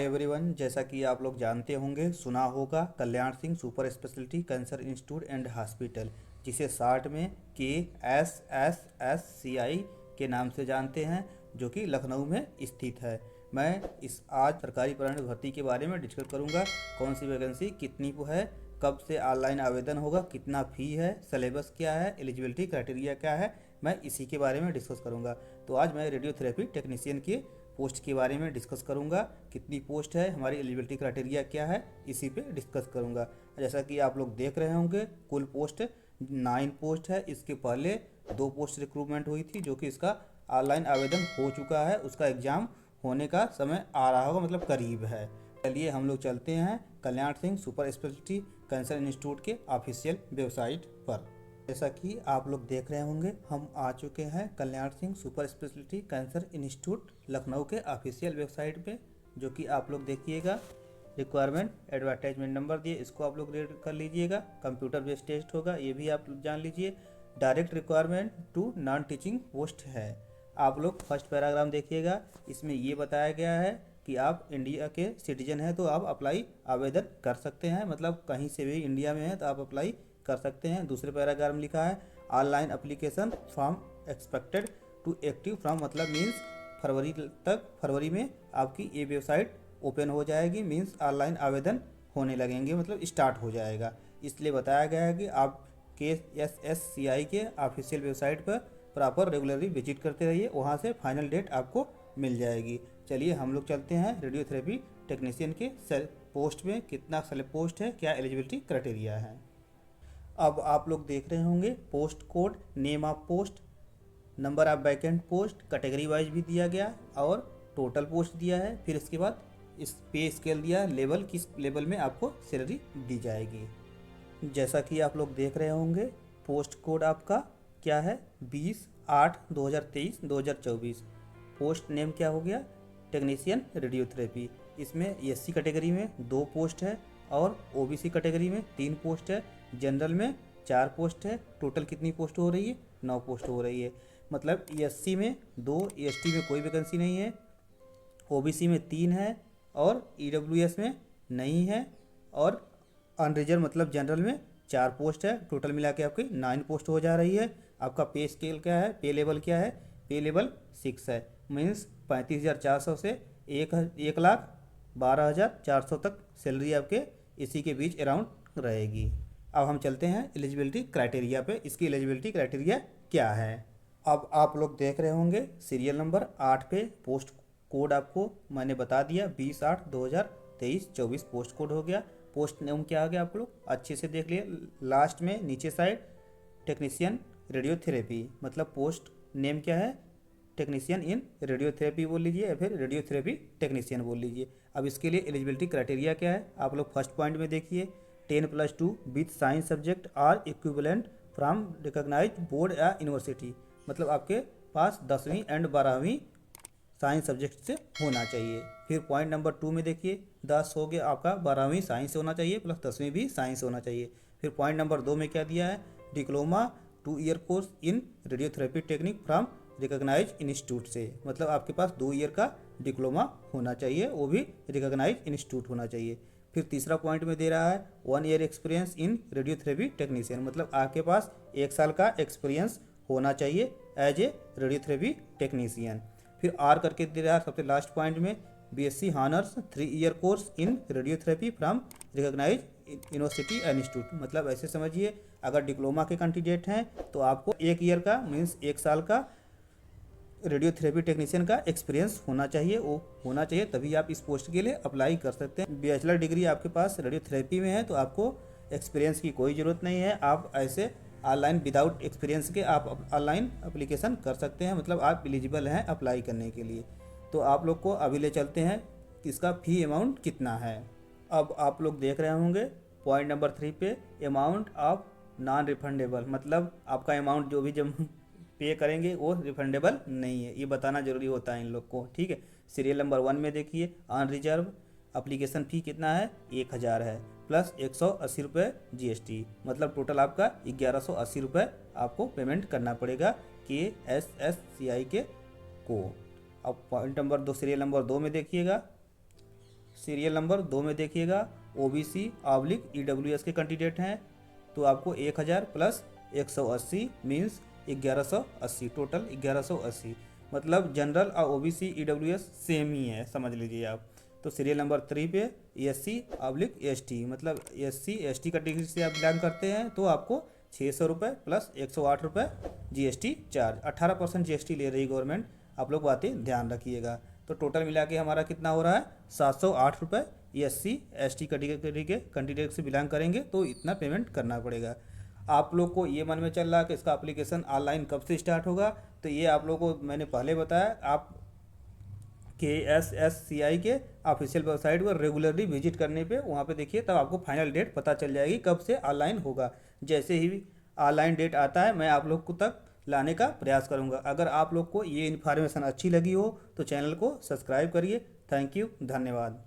Hi everyone, जैसा कि आप लोग जानते होंगे, सुना होगा Kalyan Singh super speciality cancer institute and hospital, जिसे शार्ट में KSSSCI के नाम से जानते हैं, जो कि लखनऊ में स्थित है। मैं आज सरकारी प्राइवेट भर्ती के बारे में डिस्कस करूंगा। कौन सी वैकेंसी कितनी है, कब से ऑनलाइन आवेदन होगा, कितना फ़ी है, सिलेबस क्या है, एलिजिबिलिटी क्राइटेरिया क्या है, मैं इसी के बारे में डिस्कस करूंगा। तो आज मैं रेडियोथेरेपी टेक्नीशियन की पोस्ट के बारे में डिस्कस करूंगा। कितनी पोस्ट है, हमारी एलिजिबिलिटी क्राइटेरिया क्या है, इसी पे डिस्कस करूंगा। जैसा कि आप लोग देख रहे होंगे, कुल पोस्ट 9 पोस्ट है। इसके पहले 2 पोस्ट रिक्रूटमेंट हुई थी, जो कि इसका ऑनलाइन आवेदन हो चुका है। उसका एग्ज़ाम होने का समय आ रहा होगा, मतलब करीब है। चलिए हम लोग चलते हैं Kalyan Singh super speciality cancer institute के ऑफिशियल वेबसाइट पर। जैसा कि आप लोग देख रहे होंगे, हम आ चुके हैं Kalyan Singh super speciality cancer institute Lucknow के ऑफिशियल वेबसाइट पे, जो कि आप लोग देखिएगा। रिक्वायरमेंट एडवर्टाइजमेंट नंबर दिए, इसको आप लोग रीड कर लीजिएगा। कंप्यूटर बेस्ड टेस्ट होगा, ये भी आप जान लीजिए। Direct requirement to non teaching post है। आप लोग फर्स्ट पैराग्राफ देखिएगा, इसमें ये बताया गया है कि आप इंडिया के सिटीजन हैं तो आप अप्लाई आवेदन कर सकते हैं, मतलब कहीं से भी इंडिया में है तो आप अप्लाई कर सकते हैं। दूसरे पैराग्राफ में लिखा है online application from expected to active from, मतलब मीन्स फरवरी में आपकी ये वेबसाइट ओपन हो जाएगी, मीन्स ऑनलाइन आवेदन होने लगेंगे, मतलब स्टार्ट हो जाएगा। इसलिए बताया गया है कि आप KSSCI के ऑफिशियल वेबसाइट पर प्रॉपर रेगुलरली विजिट करते रहिए, वहाँ से फाइनल डेट आपको मिल जाएगी। चलिए हम लोग चलते हैं रेडियोथेरेपी टेक्नीशियन के पोस्ट में कितना पोस्ट है, क्या एलिजिबिलिटी क्राइटेरिया है। अब आप लोग देख रहे होंगे post code, name of post, number of vacant post, category wise भी दिया गया और टोटल पोस्ट दिया है। फिर इसके बाद इस पे स्केल दिया, लेवल किस लेवल में आपको सैलरी दी जाएगी। जैसा कि आप लोग देख रहे होंगे, पोस्ट कोड आपका क्या है, 20/8/2023-2024। पोस्ट नेम क्या हो गया, टेक्नीशियन रेडियोथेरेपी। इसमें SC कैटेगरी में 2 पोस्ट है और OBC कैटेगरी में 3 पोस्ट है। जनरल में 4 पोस्ट है। टोटल कितनी पोस्ट हो रही है, 9 पोस्ट हो रही है। मतलब SC में 2, ST में कोई वैकेंसी नहीं है, OBC में 3 है और EWS में नहीं है, और अनरिजर्व मतलब जनरल में 4 पोस्ट है। टोटल मिला के आपकी 9 पोस्ट हो जा रही है। आपका पे स्केल क्या है, पे लेवल क्या है, पे लेवल 6 है, मीन्स 35,400 से 1,12,400 तक सैलरी आपके इसी के बीच अराउंड रहेगी। अब हम चलते हैं एलिजिबिलिटी क्राइटेरिया पे। इसकी एलिजिबिलिटी क्राइटेरिया क्या है, अब आप लोग देख रहे होंगे सीरियल नंबर 8 पे पोस्ट कोड आपको मैंने बता दिया, 20/8/2023-24 पोस्ट कोड हो गया। पोस्ट नेम क्या आ गया, आप लोग अच्छे से देख लिए, लास्ट में नीचे साइड टेक्नीशियन रेडियोथेरेपी, मतलब पोस्ट नेम क्या है, टेक्नीशियन इन रेडियोथेरेपी बोल लीजिए या फिर रेडियोथेरेपी टेक्नीशियन बोल लीजिए। अब इसके लिए एलिजिबिलिटी क्राइटेरिया क्या है, आप लोग फर्स्ट पॉइंट में देखिए, 10+2 with science subject are equivalent from recognise board या यूनिवर्सिटी, मतलब आपके पास 10वीं एंड 12वीं साइंस सब्जेक्ट से होना चाहिए। फिर पॉइंट नंबर 2 में देखिए, 10 हो गया आपका, 12वीं साइंस से होना चाहिए प्लस 10वीं भी साइंस होना चाहिए। फिर पॉइंट नंबर 2 में क्या दिया है, diploma 2 year course in radiotherapy technique from recognise institute से, मतलब आपके पास 2 ईयर का डिप्लोमा होना चाहिए, वो भी रिकॉग्नाइज इंस्टीट्यूट होना चाहिए। फिर तीसरा पॉइंट में दे रहा है 1 year experience in radiotherapy technician, मतलब आपके पास 1 साल का एक्सपीरियंस होना चाहिए एज ए रेडियोथेरेपी टेक्नीशियन। फिर आर करके दे रहा है सबसे लास्ट पॉइंट में, BSc honours 3 year course in radiotherapy from recognise university institute, मतलब ऐसे समझिए अगर डिप्लोमा के कैंडिडेट हैं तो आपको 1 ईयर का मीन्स 1 साल का रेडियोथेरेपी टेक्नीशियन का एक्सपीरियंस होना चाहिए, वो होना चाहिए, तभी आप इस पोस्ट के लिए अप्लाई कर सकते हैं। बैचलर डिग्री आपके पास रेडियोथेरेपी में है तो आपको एक्सपीरियंस की कोई ज़रूरत नहीं है, आप ऐसे ऑनलाइन विदाउट एक्सपीरियंस के आप ऑनलाइन अप्लीकेशन कर सकते हैं, मतलब आप एलिजिबल हैं अप्लाई करने के लिए। तो आप लोग को अभी ले चलते हैं कि इसका फ़ी अमाउंट कितना है। अब आप लोग देख रहे होंगे पॉइंट नंबर 3 पे, अमाउंट ऑफ नॉन रिफंडेबल, मतलब आपका अमाउंट जो भी जब पे करेंगे वो रिफंडेबल नहीं है, ये बताना जरूरी होता है इन लोग को, ठीक है। सीरियल नंबर 1 में देखिए, अनरिजर्व एप्लीकेशन फ़ी कितना है, 1,000 है प्लस 180 रुपये GST, मतलब टोटल आपका 1,180 रुपये आपको पेमेंट करना पड़ेगा KSSCI के को। अब पॉइंट नंबर 2 सीरियल नंबर 2 में देखिएगा, सीरियल नंबर 2 में देखिएगा OBC/EWS के कैंडिडेट हैं, तो आपको 1000 प्लस 180 मीन्स 1180, टोटल 1180, मतलब जनरल और OBC EWS सेम ही है, समझ लीजिए आप। तो सीरियल नंबर 3 पे SC/ST, मतलब SC ST कैटेगरी से आप बिलोंग करते हैं तो आपको 600 रुपये प्लस 108 रुपये GST चार्ज, 18% GST ले रही गवर्नमेंट, आप लोग बातें ध्यान रखिएगा। तो टोटल मिला के हमारा कितना हो रहा है 708 रुपये। SC ST कैटेगरी के कैंडिडेट से बिलोंग करेंगे तो इतना पेमेंट करना पड़ेगा। आप लोग को ये मन में चल रहा है कि इसका एप्लीकेशन ऑनलाइन कब से स्टार्ट होगा, तो ये आप लोग को मैंने पहले बताया, आप KSSCI के ऑफिशियल वेबसाइट पर रेगुलरली विजिट करने पे वहाँ पे देखिए, तब आपको फाइनल डेट पता चल जाएगी कब से ऑनलाइन होगा। जैसे ही ऑनलाइन डेट आता है मैं आप लोग को तक लाने का प्रयास करूँगा। अगर आप लोग को ये इन्फॉर्मेशन अच्छी लगी हो तो चैनल को सब्सक्राइब करिए। थैंक यू, धन्यवाद।